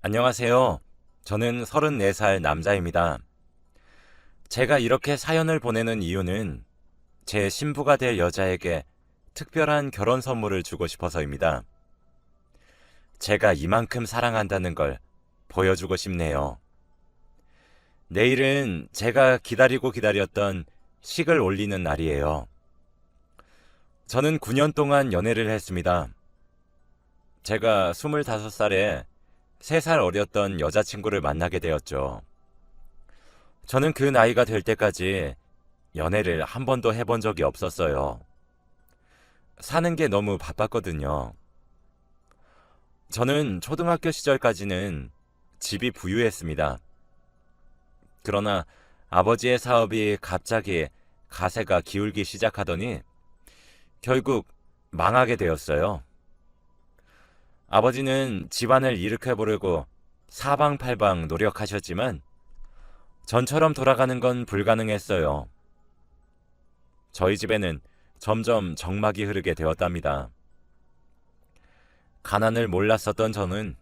안녕하세요. 저는 34살 남자입니다. 제가 이렇게 사연을 보내는 이유는 제 신부가 될 여자에게 특별한 결혼 선물을 주고 싶어서입니다. 제가 이만큼 사랑한다는 걸 보여주고 싶네요. 내일은 제가 기다리고 기다렸던 식을 올리는 날이에요. 저는 9년 동안 연애를 했습니다. 제가 25살에 3살 어렸던 여자친구를 만나게 되었죠. 저는 그 나이가 될 때까지 연애를 한 번도 해본 적이 없었어요. 사는 게 너무 바빴거든요. 저는 초등학교 시절까지는 집이 부유했습니다. 그러나 아버지의 사업이 갑자기 가세가 기울기 시작하더니 결국 망하게 되었어요. 아버지는 집안을 일으켜보려고 사방팔방 노력하셨지만 전처럼 돌아가는 건 불가능했어요. 저희 집에는 점점 정막이 흐르게 되었답니다. 가난을 몰랐었던 저는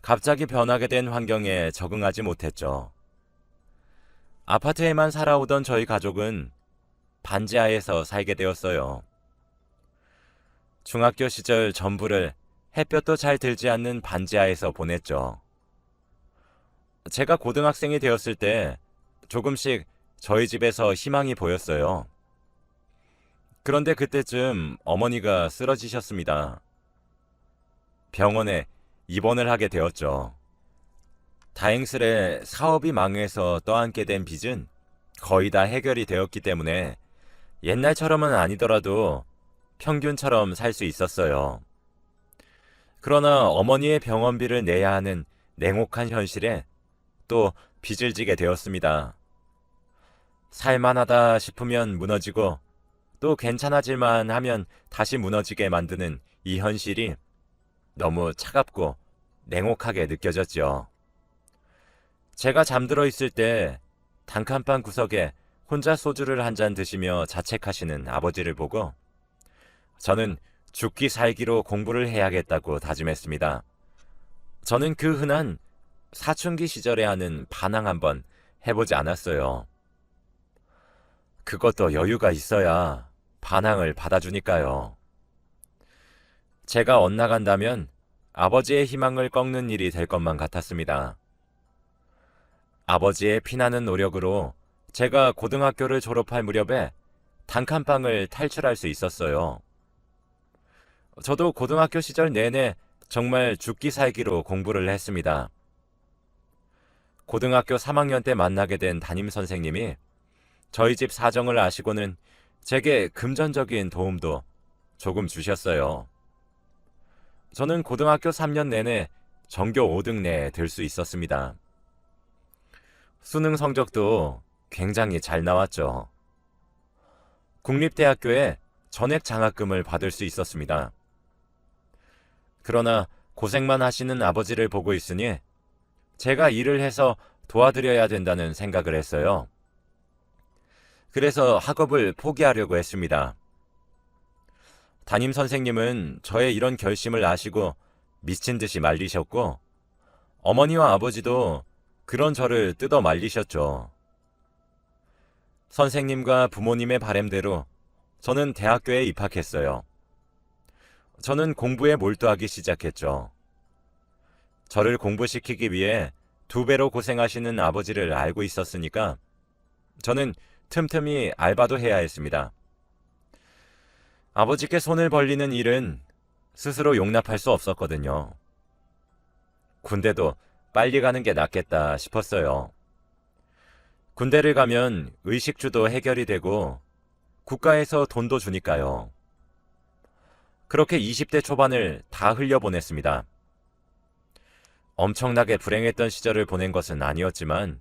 갑자기 변하게 된 환경에 적응하지 못했죠. 아파트에만 살아오던 저희 가족은 반지하에서 살게 되었어요. 중학교 시절 전부를 햇볕도 잘 들지 않는 반지하에서 보냈죠. 제가 고등학생이 되었을 때 조금씩 저희 집에서 희망이 보였어요. 그런데 그때쯤 어머니가 쓰러지셨습니다. 병원에 입원을 하게 되었죠. 다행스레 사업이 망해서 떠안게 된 빚은 거의 다 해결이 되었기 때문에 옛날처럼은 아니더라도 평균처럼 살 수 있었어요. 그러나 어머니의 병원비를 내야 하는 냉혹한 현실에 또 빚을 지게 되었습니다. 살만하다 싶으면 무너지고 또 괜찮아질만 하면 다시 무너지게 만드는 이 현실이 너무 차갑고 냉혹하게 느껴졌죠. 제가 잠들어 있을 때 단칸방 구석에 혼자 소주를 한 잔 드시며 자책하시는 아버지를 보고 저는 죽기 살기로 공부를 해야겠다고 다짐했습니다. 저는 그 흔한 사춘기 시절에 하는 반항 한번 해보지 않았어요. 그것도 여유가 있어야 반항을 받아주니까요. 제가 엇나간다면 아버지의 희망을 꺾는 일이 될 것만 같았습니다. 아버지의 피나는 노력으로 제가 고등학교를 졸업할 무렵에 단칸방을 탈출할 수 있었어요. 저도 고등학교 시절 내내 정말 죽기 살기로 공부를 했습니다. 고등학교 3학년 때 만나게 된 담임 선생님이 저희 집 사정을 아시고는 제게 금전적인 도움도 조금 주셨어요. 저는 고등학교 3년 내내 전교 5등 내에 들 수 있었습니다. 수능 성적도 굉장히 잘 나왔죠. 국립대학교에 전액 장학금을 받을 수 있었습니다. 그러나 고생만 하시는 아버지를 보고 있으니 제가 일을 해서 도와드려야 된다는 생각을 했어요. 그래서 학업을 포기하려고 했습니다. 담임 선생님은 저의 이런 결심을 아시고 미친 듯이 말리셨고 어머니와 아버지도 그런 저를 뜯어 말리셨죠. 선생님과 부모님의 바램대로 저는 대학교에 입학했어요. 저는 공부에 몰두하기 시작했죠. 저를 공부시키기 위해 2배로 고생하시는 아버지를 알고 있었으니까 저는 틈틈이 알바도 해야 했습니다. 아버지께 손을 벌리는 일은 스스로 용납할 수 없었거든요. 군대도 빨리 가는 게 낫겠다 싶었어요. 군대를 가면 의식주도 해결이 되고 국가에서 돈도 주니까요. 그렇게 20대 초반을 다 흘려보냈습니다. 엄청나게 불행했던 시절을 보낸 것은 아니었지만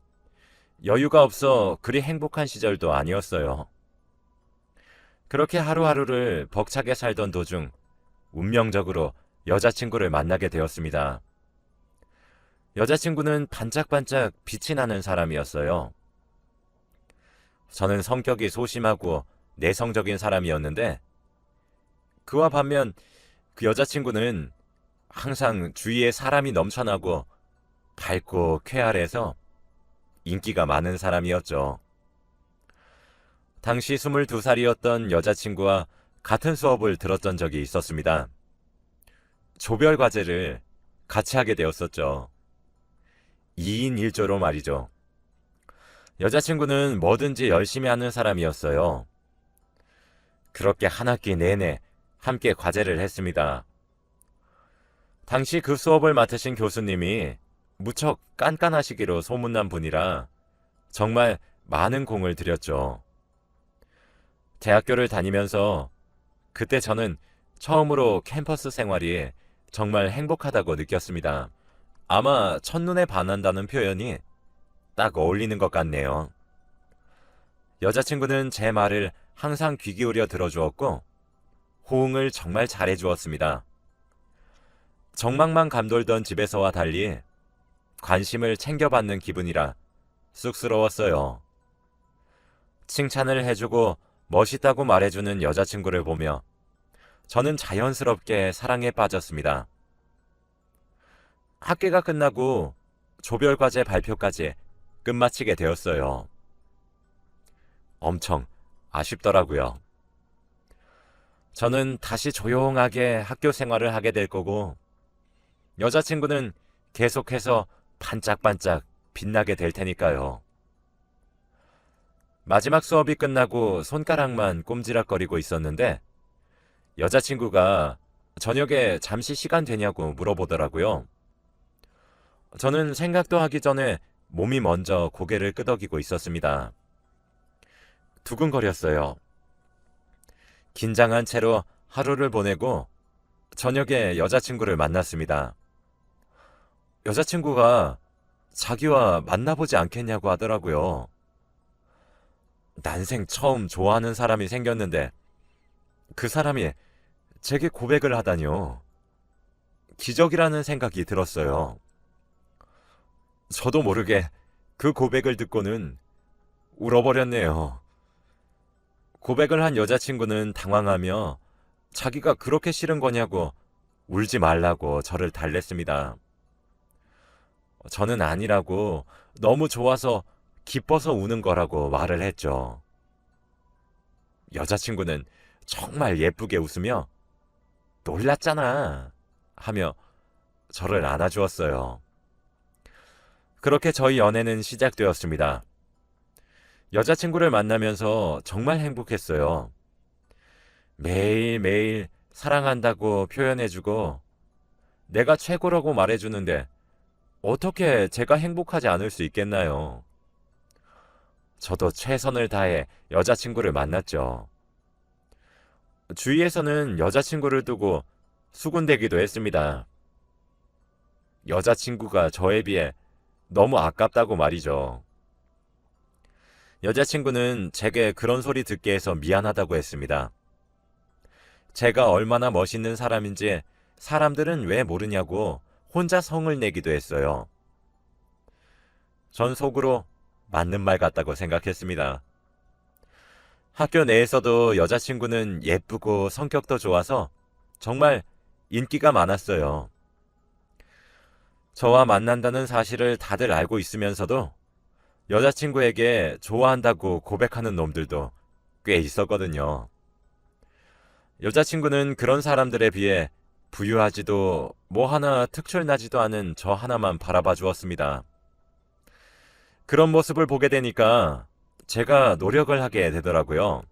여유가 없어 그리 행복한 시절도 아니었어요. 그렇게 하루하루를 벅차게 살던 도중 운명적으로 여자친구를 만나게 되었습니다. 여자친구는 반짝반짝 빛이 나는 사람이었어요. 저는 성격이 소심하고 내성적인 사람이었는데 그와 반면 그 여자친구는 항상 주위에 사람이 넘쳐나고 밝고 쾌활해서 인기가 많은 사람이었죠. 당시 22살이었던 여자친구와 같은 수업을 들었던 적이 있었습니다. 조별 과제를 같이 하게 되었었죠. 2인 1조로 말이죠. 여자친구는 뭐든지 열심히 하는 사람이었어요. 그렇게 한 학기 내내 함께 과제를 했습니다. 당시 그 수업을 맡으신 교수님이 무척 깐깐하시기로 소문난 분이라 정말 많은 공을 들였죠. 대학교를 다니면서 그때 저는 처음으로 캠퍼스 생활이 정말 행복하다고 느꼈습니다. 아마 첫눈에 반한다는 표현이 딱 어울리는 것 같네요. 여자친구는 제 말을 항상 귀 기울여 들어주었고 호응을 정말 잘해주었습니다. 정막만 감돌던 집에서와 달리 관심을 챙겨받는 기분이라 쑥스러웠어요. 칭찬을 해주고 멋있다고 말해주는 여자친구를 보며 저는 자연스럽게 사랑에 빠졌습니다. 학기가 끝나고 조별과제 발표까지 끝마치게 되었어요. 엄청 아쉽더라고요. 저는 다시 조용하게 학교 생활을 하게 될 거고 여자친구는 계속해서 반짝반짝 빛나게 될 테니까요. 마지막 수업이 끝나고 손가락만 꼼지락거리고 있었는데 여자친구가 저녁에 잠시 시간 되냐고 물어보더라고요. 저는 생각도 하기 전에 몸이 먼저 고개를 끄덕이고 있었습니다. 두근거렸어요. 긴장한 채로 하루를 보내고 저녁에 여자친구를 만났습니다. 여자친구가 자기와 만나보지 않겠냐고 하더라고요. 난생 처음 좋아하는 사람이 생겼는데 그 사람이 제게 고백을 하다니요. 기적이라는 생각이 들었어요. 저도 모르게 그 고백을 듣고는 울어버렸네요. 고백을 한 여자친구는 당황하며 자기가 그렇게 싫은 거냐고 울지 말라고 저를 달랬습니다. 저는 아니라고 너무 좋아서 기뻐서 우는 거라고 말을 했죠. 여자친구는 정말 예쁘게 웃으며 놀랐잖아 하며 저를 안아주었어요. 그렇게 저희 연애는 시작되었습니다. 여자친구를 만나면서 정말 행복했어요. 매일매일 사랑한다고 표현해주고 내가 최고라고 말해주는데 어떻게 제가 행복하지 않을 수 있겠나요? 저도 최선을 다해 여자친구를 만났죠. 주위에서는 여자친구를 두고 수군대기도 했습니다. 여자친구가 저에 비해 너무 아깝다고 말이죠. 여자친구는 제게 그런 소리 듣게 해서 미안하다고 했습니다. 제가 얼마나 멋있는 사람인지 사람들은 왜 모르냐고 혼자 성을 내기도 했어요. 전 속으로 맞는 말 같다고 생각했습니다. 학교 내에서도 여자친구는 예쁘고 성격도 좋아서 정말 인기가 많았어요. 저와 만난다는 사실을 다들 알고 있으면서도 여자친구에게 좋아한다고 고백하는 놈들도 꽤 있었거든요. 여자친구는 그런 사람들에 비해 부유하지도 뭐 하나 특출나지도 않은 저 하나만 바라봐 주었습니다. 그런 모습을 보게 되니까 제가 노력을 하게 되더라고요.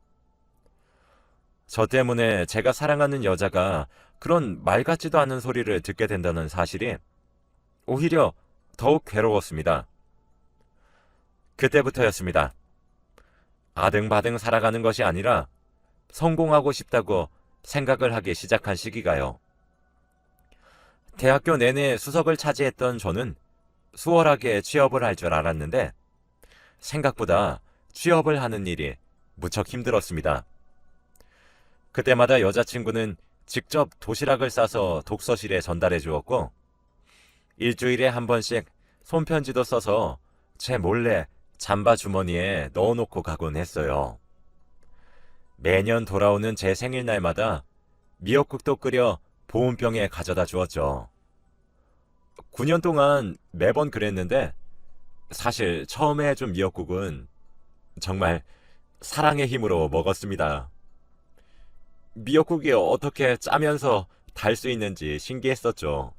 저 때문에 제가 사랑하는 여자가 그런 말 같지도 않은 소리를 듣게 된다는 사실이 오히려 더욱 괴로웠습니다. 그때부터였습니다. 아등바등 살아가는 것이 아니라 성공하고 싶다고 생각을 하기 시작한 시기가요. 대학교 내내 수석을 차지했던 저는 수월하게 취업을 할 줄 알았는데 생각보다 취업을 하는 일이 무척 힘들었습니다. 그때마다 여자친구는 직접 도시락을 싸서 독서실에 전달해 주었고 일주일에 한 번씩 손편지도 써서 제 몰래 잠바 주머니에 넣어놓고 가곤 했어요. 매년 돌아오는 제 생일날마다 미역국도 끓여 보온병에 가져다 주었죠. 9년 동안 매번 그랬는데 사실 처음에 해준 미역국은 정말 사랑의 힘으로 먹었습니다. 미역국이 어떻게 짜면서 달 수 있는지 신기했었죠.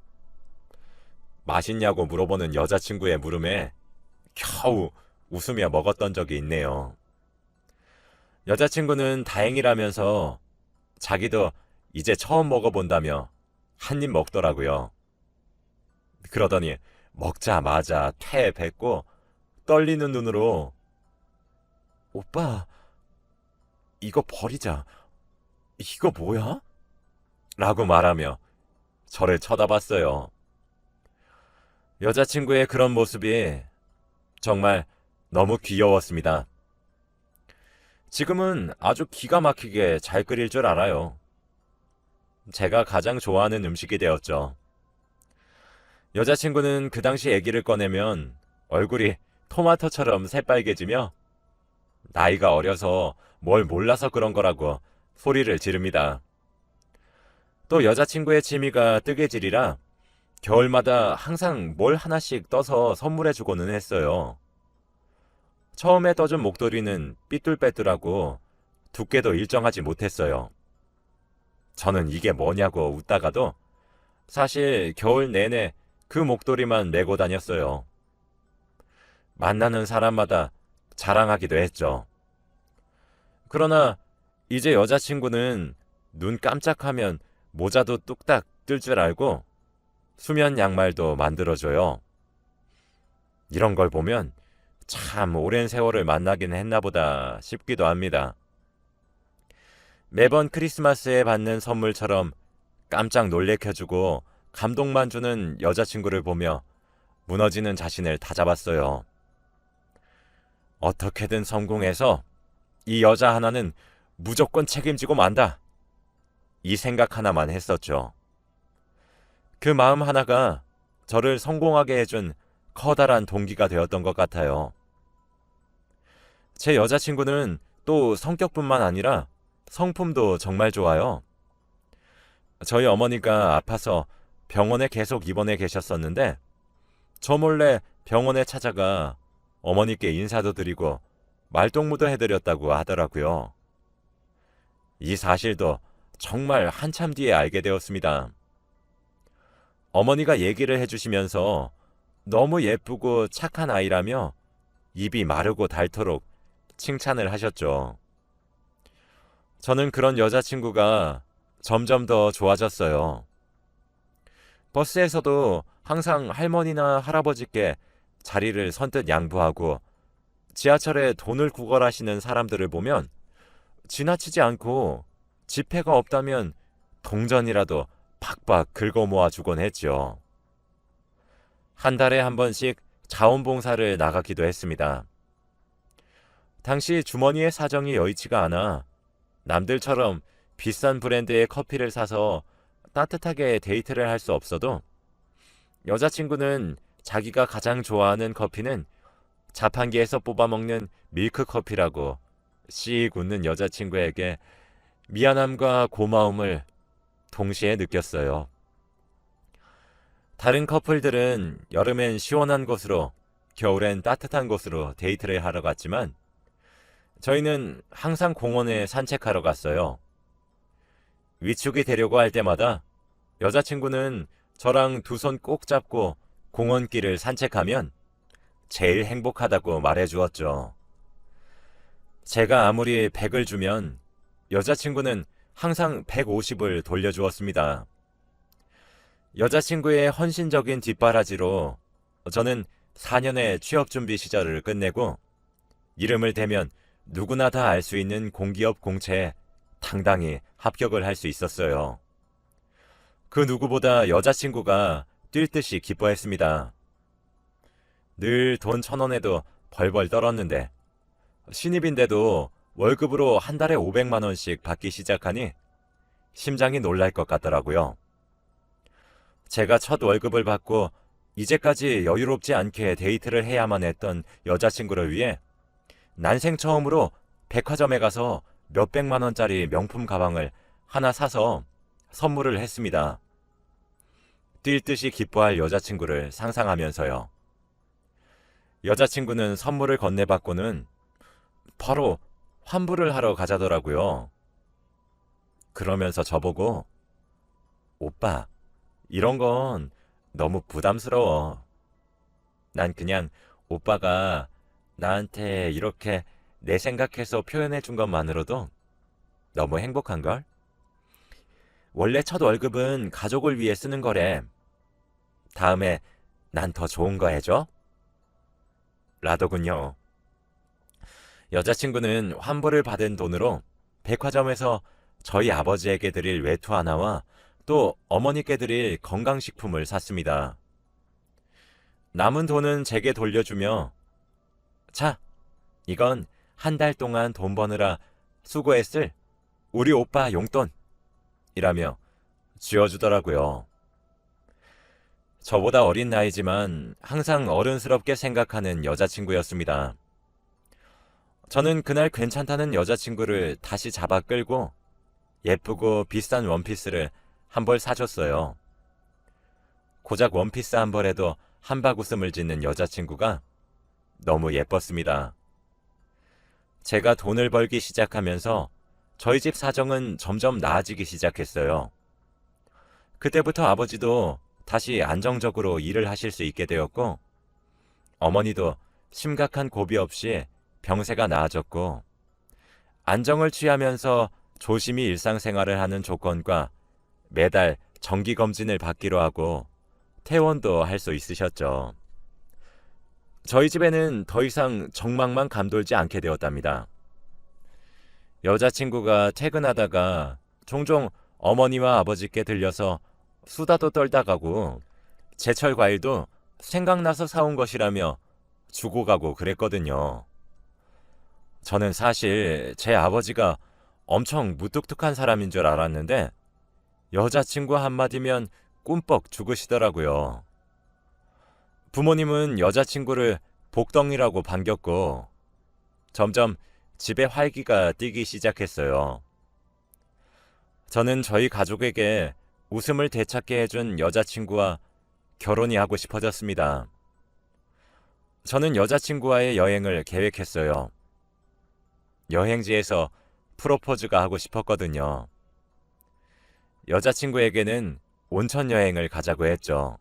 맛있냐고 물어보는 여자친구의 물음에 겨우 웃으며 먹었던 적이 있네요. 여자친구는 다행이라면서 자기도 이제 처음 먹어본다며 한 입 먹더라고요. 그러더니 먹자마자 퇴 뱉고 떨리는 눈으로 오빠, 이거 버리자. 이거 뭐야? 라고 말하며 저를 쳐다봤어요. 여자친구의 그런 모습이 정말 너무 귀여웠습니다. 지금은 아주 기가 막히게 잘 끓일 줄 알아요. 제가 가장 좋아하는 음식이 되었죠. 여자친구는 그 당시 얘기를 꺼내면 얼굴이 토마토처럼 새빨개지며 나이가 어려서 뭘 몰라서 그런 거라고 소리를 지릅니다. 또 여자친구의 취미가 뜨개질이라 겨울마다 항상 뭘 하나씩 떠서 선물해주고는 했어요. 처음에 떠준 목도리는 삐뚤빼뚤하고 두께도 일정하지 못했어요. 저는 이게 뭐냐고 웃다가도 사실 겨울 내내 그 목도리만 메고 다녔어요. 만나는 사람마다 자랑하기도 했죠. 그러나 이제 여자친구는 눈 깜짝하면 모자도 뚝딱 뜰 줄 알고 수면 양말도 만들어줘요. 이런 걸 보면 참 오랜 세월을 만나긴 했나 보다 싶기도 합니다. 매번 크리스마스에 받는 선물처럼 깜짝 놀래켜주고 감동만 주는 여자친구를 보며 무너지는 자신을 다잡았어요. 어떻게든 성공해서 이 여자 하나는 무조건 책임지고 만다. 이 생각 하나만 했었죠. 그 마음 하나가 저를 성공하게 해준 커다란 동기가 되었던 것 같아요. 제 여자친구는 또 성격뿐만 아니라 성품도 정말 좋아요. 저희 어머니가 아파서 병원에 계속 입원해 계셨었는데 저 몰래 병원에 찾아가 어머니께 인사도 드리고 말동무도 해드렸다고 하더라고요. 이 사실도 정말 한참 뒤에 알게 되었습니다. 어머니가 얘기를 해주시면서 너무 예쁘고 착한 아이라며 입이 마르고 닳도록 칭찬을 하셨죠. 저는 그런 여자친구가 점점 더 좋아졌어요. 버스에서도 항상 할머니나 할아버지께 자리를 선뜻 양보하고 지하철에 돈을 구걸하시는 사람들을 보면 지나치지 않고 지폐가 없다면 동전이라도 팍팍 긁어 모아주곤 했죠. 한 달에 한 번씩 자원봉사를 나가기도 했습니다. 당시 주머니의 사정이 여의치가 않아 남들처럼 비싼 브랜드의 커피를 사서 따뜻하게 데이트를 할 수 없어도 여자친구는 자기가 가장 좋아하는 커피는 자판기에서 뽑아먹는 밀크커피라고 씩 웃는 여자친구에게 미안함과 고마움을 동시에 느꼈어요. 다른 커플들은 여름엔 시원한 곳으로, 겨울엔 따뜻한 곳으로 데이트를 하러 갔지만 저희는 항상 공원에 산책하러 갔어요. 위축이 되려고 할 때마다 여자친구는 저랑 두 손 꼭 잡고 공원길을 산책하면 제일 행복하다고 말해주었죠. 제가 아무리 100을 주면 여자친구는 항상 150을 돌려주었습니다. 여자친구의 헌신적인 뒷바라지로 저는 4년의 취업준비 시절을 끝내고 이름을 대면 누구나 다 알 수 있는 공기업 공채에 당당히 합격을 할 수 있었어요. 그 누구보다 여자친구가 뛸 듯이 기뻐했습니다. 늘 돈 1,000원에도 벌벌 떨었는데 신입인데도 월급으로 한 달에 500만 원씩 받기 시작하니 심장이 놀랄 것 같더라고요. 제가 첫 월급을 받고 이제까지 여유롭지 않게 데이트를 해야만 했던 여자친구를 위해 난생 처음으로 백화점에 가서 몇백만 원짜리 명품 가방을 하나 사서 선물을 했습니다. 뛸 듯이 기뻐할 여자친구를 상상하면서요. 여자친구는 선물을 건네받고는 바로 환불을 하러 가자더라고요. 그러면서 저보고, 오빠, 이런 건 너무 부담스러워. 난 그냥 오빠가 나한테 이렇게 내 생각해서 표현해 준 것만으로도 너무 행복한걸? 원래 첫 월급은 가족을 위해 쓰는 거래. 다음에 난 더 좋은 거 해줘? 라더군요. 여자친구는 환불을 받은 돈으로 백화점에서 저희 아버지에게 드릴 외투 하나와 또 어머니께 드릴 건강식품을 샀습니다. 남은 돈은 제게 돌려주며, 자, 이건 한 달 동안 돈 버느라 수고했을 우리 오빠 용돈! 이라며 쥐어주더라고요. 저보다 어린 나이지만 항상 어른스럽게 생각하는 여자친구였습니다. 저는 그날 괜찮다는 여자친구를 다시 잡아 끌고 예쁘고 비싼 원피스를 한 벌 사줬어요. 고작 원피스 한 벌에도 한박 웃음을 짓는 여자친구가 너무 예뻤습니다. 제가 돈을 벌기 시작하면서 저희 집 사정은 점점 나아지기 시작했어요. 그때부터 아버지도 다시 안정적으로 일을 하실 수 있게 되었고, 어머니도 심각한 고비 없이 병세가 나아졌고, 안정을 취하면서 조심히 일상생활을 하는 조건과 매달 정기검진을 받기로 하고 퇴원도 할 수 있으셨죠. 저희 집에는 더 이상 정막만 감돌지 않게 되었답니다. 여자친구가 퇴근하다가 종종 어머니와 아버지께 들려서 수다도 떨다 가고 제철 과일도 생각나서 사온 것이라며 주고 가고 그랬거든요. 저는 사실 제 아버지가 엄청 무뚝뚝한 사람인 줄 알았는데 여자친구 한마디면 꿈뻑 죽으시더라고요. 부모님은 여자친구를 복덩이라고 반겼고 점점 집에 활기가 뛰기 시작했어요. 저는 저희 가족에게 웃음을 되찾게 해준 여자친구와 결혼이 하고 싶어졌습니다. 저는 여자친구와의 여행을 계획했어요. 여행지에서 프로포즈가 하고 싶었거든요. 여자친구에게는 온천 여행을 가자고 했죠.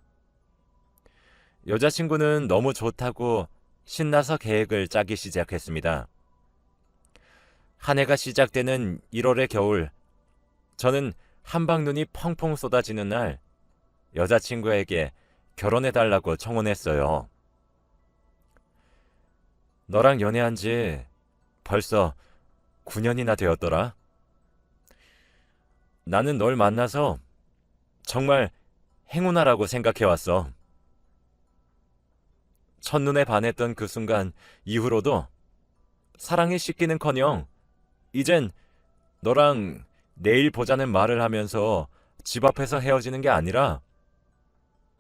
여자친구는 너무 좋다고 신나서 계획을 짜기 시작했습니다. 한 해가 시작되는 1월의 겨울, 저는 한방눈이 펑펑 쏟아지는 날 여자친구에게 결혼해달라고 청혼했어요. 너랑 연애한 지 벌써 9년이나 되었더라. 나는 널 만나서 정말 행운아라고 생각해왔어. 첫눈에 반했던 그 순간 이후로도 사랑이 씻기는커녕 이젠 너랑 내일 보자는 말을 하면서 집 앞에서 헤어지는 게 아니라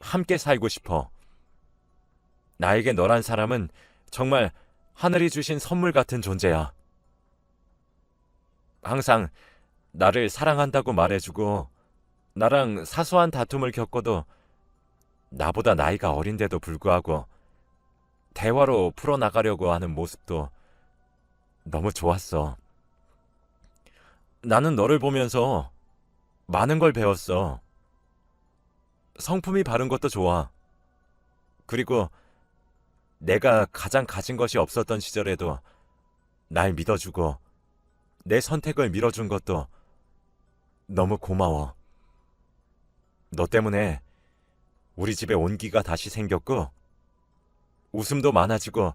함께 살고 싶어. 나에게 너란 사람은 정말 하늘이 주신 선물 같은 존재야. 항상 나를 사랑한다고 말해주고 나랑 사소한 다툼을 겪어도 나보다 나이가 어린데도 불구하고 대화로 풀어나가려고 하는 모습도 너무 좋았어. 나는 너를 보면서 많은 걸 배웠어. 성품이 바른 것도 좋아. 그리고 내가 가장 가진 것이 없었던 시절에도 날 믿어주고 내 선택을 밀어준 것도 너무 고마워. 너 때문에 우리 집에 온기가 다시 생겼고 웃음도 많아지고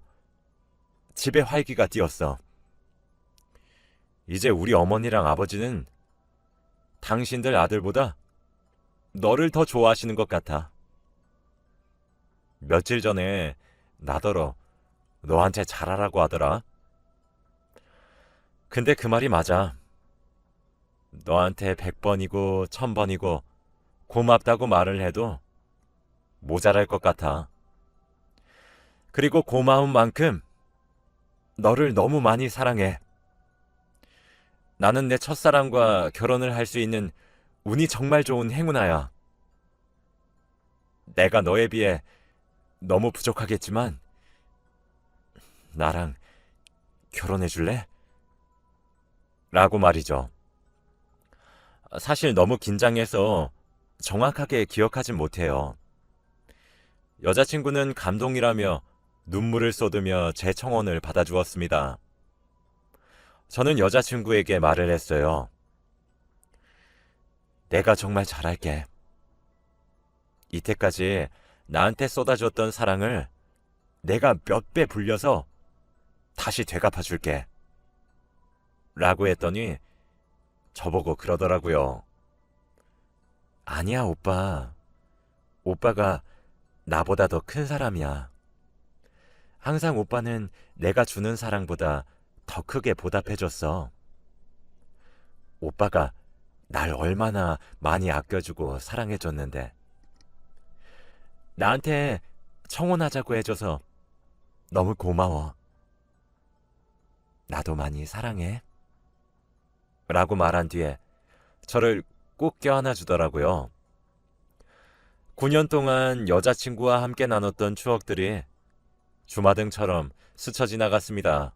집에 활기가 띄었어. 이제 우리 어머니랑 아버지는 당신들 아들보다 너를 더 좋아하시는 것 같아. 며칠 전에 나더러 너한테 잘하라고 하더라. 근데 그 말이 맞아. 너한테 100번이고 1000번이고 고맙다고 말을 해도 모자랄 것 같아. 그리고 고마운 만큼 너를 너무 많이 사랑해. 나는 내 첫사랑과 결혼을 할 수 있는 운이 정말 좋은 행운아야. 내가 너에 비해 너무 부족하겠지만 나랑 결혼해 줄래? 라고 말이죠. 사실 너무 긴장해서 정확하게 기억하진 못해요. 여자친구는 감동이라며 눈물을 쏟으며 제 청혼을 받아주었습니다. 저는 여자친구에게 말을 했어요. 내가 정말 잘할게. 이때까지 나한테 쏟아줬던 사랑을 내가 몇 배 불려서 다시 되갚아줄게. 라고 했더니 저보고 그러더라고요. 아니야, 오빠. 오빠가 나보다 더 큰 사람이야. 항상 오빠는 내가 주는 사랑보다 더 크게 보답해줬어. 오빠가 날 얼마나 많이 아껴주고 사랑해줬는데. 나한테 청혼하자고 해줘서 너무 고마워. 나도 많이 사랑해. 라고 말한 뒤에 저를 꼭 껴안아 주더라고요. 9년 동안 여자친구와 함께 나눴던 추억들이 주마등처럼 스쳐 지나갔습니다.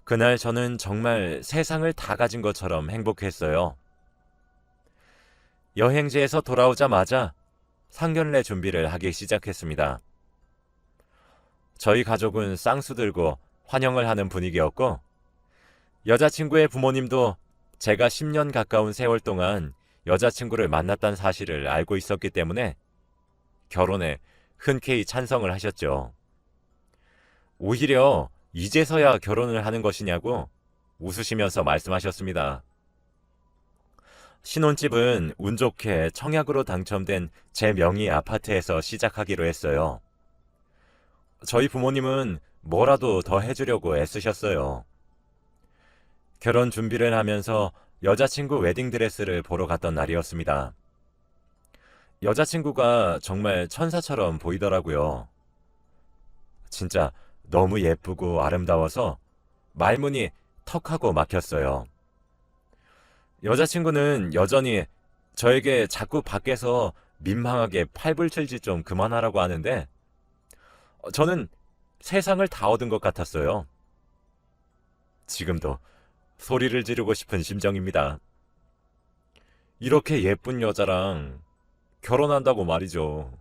그날 저는 정말 세상을 다 가진 것처럼 행복했어요. 여행지에서 돌아오자마자 상견례 준비를 하기 시작했습니다. 저희 가족은 쌍수 들고 환영을 하는 분위기였고, 여자친구의 부모님도 제가 10년 가까운 세월 동안 여자친구를 만났다는 사실을 알고 있었기 때문에 결혼에 흔쾌히 찬성을 하셨죠. 오히려 이제서야 결혼을 하는 것이냐고 웃으시면서 말씀하셨습니다. 신혼집은 운 좋게 청약으로 당첨된 제 명의 아파트에서 시작하기로 했어요. 저희 부모님은 뭐라도 더 해주려고 애쓰셨어요. 결혼 준비를 하면서 여자친구 웨딩드레스를 보러 갔던 날이었습니다. 여자친구가 정말 천사처럼 보이더라고요. 진짜 너무 예쁘고 아름다워서 말문이 턱하고 막혔어요. 여자친구는 여전히 저에게 자꾸 밖에서 민망하게 팔불출짓 좀 그만하라고 하는데 저는 세상을 다 얻은 것 같았어요. 지금도 소리를 지르고 싶은 심정입니다. 이렇게 예쁜 여자랑 결혼한다고 말이죠.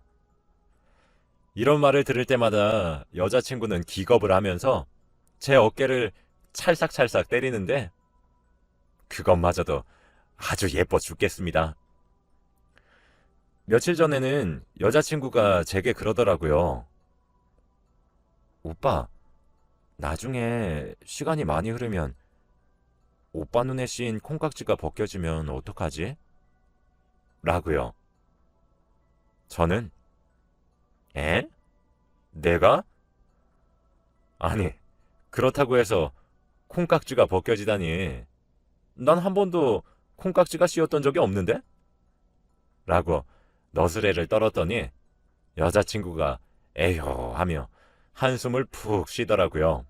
이런 말을 들을 때마다 여자친구는 기겁을 하면서 제 어깨를 찰싹찰싹 때리는데 그것마저도 아주 예뻐 죽겠습니다. 며칠 전에는 여자친구가 제게 그러더라고요. 오빠, 나중에 시간이 많이 흐르면 오빠 눈에 씌인 콩깍지가 벗겨지면 어떡하지? 라고요. 저는 에? 내가? 아니, 그렇다고 해서 콩깍지가 벗겨지다니. 난 한 번도 콩깍지가 씌었던 적이 없는데? 라고 너스레를 떨었더니 여자친구가 에휴 하며 한숨을 푹 쉬더라고요.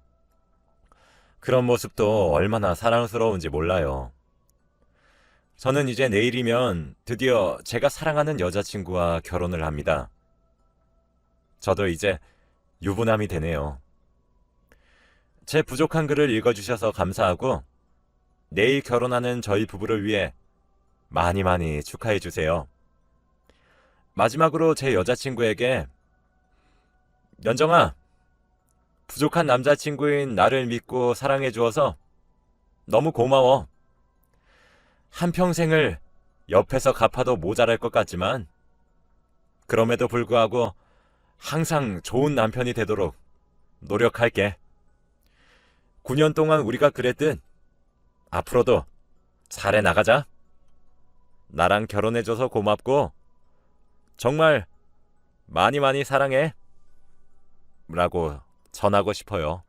그런 모습도 얼마나 사랑스러운지 몰라요. 저는 이제 내일이면 드디어 제가 사랑하는 여자친구와 결혼을 합니다. 저도 이제 유부남이 되네요. 제 부족한 글을 읽어주셔서 감사하고 내일 결혼하는 저희 부부를 위해 많이 많이 축하해 주세요. 마지막으로 제 여자친구에게 연정아, 부족한 남자친구인 나를 믿고 사랑해 주어서 너무 고마워. 한평생을 옆에서 갚아도 모자랄 것 같지만 그럼에도 불구하고 항상 좋은 남편이 되도록 노력할게. 9년 동안 우리가 그랬듯 앞으로도 잘해 나가자. 나랑 결혼해줘서 고맙고 정말 많이 많이 사랑해. 라고 전하고 싶어요.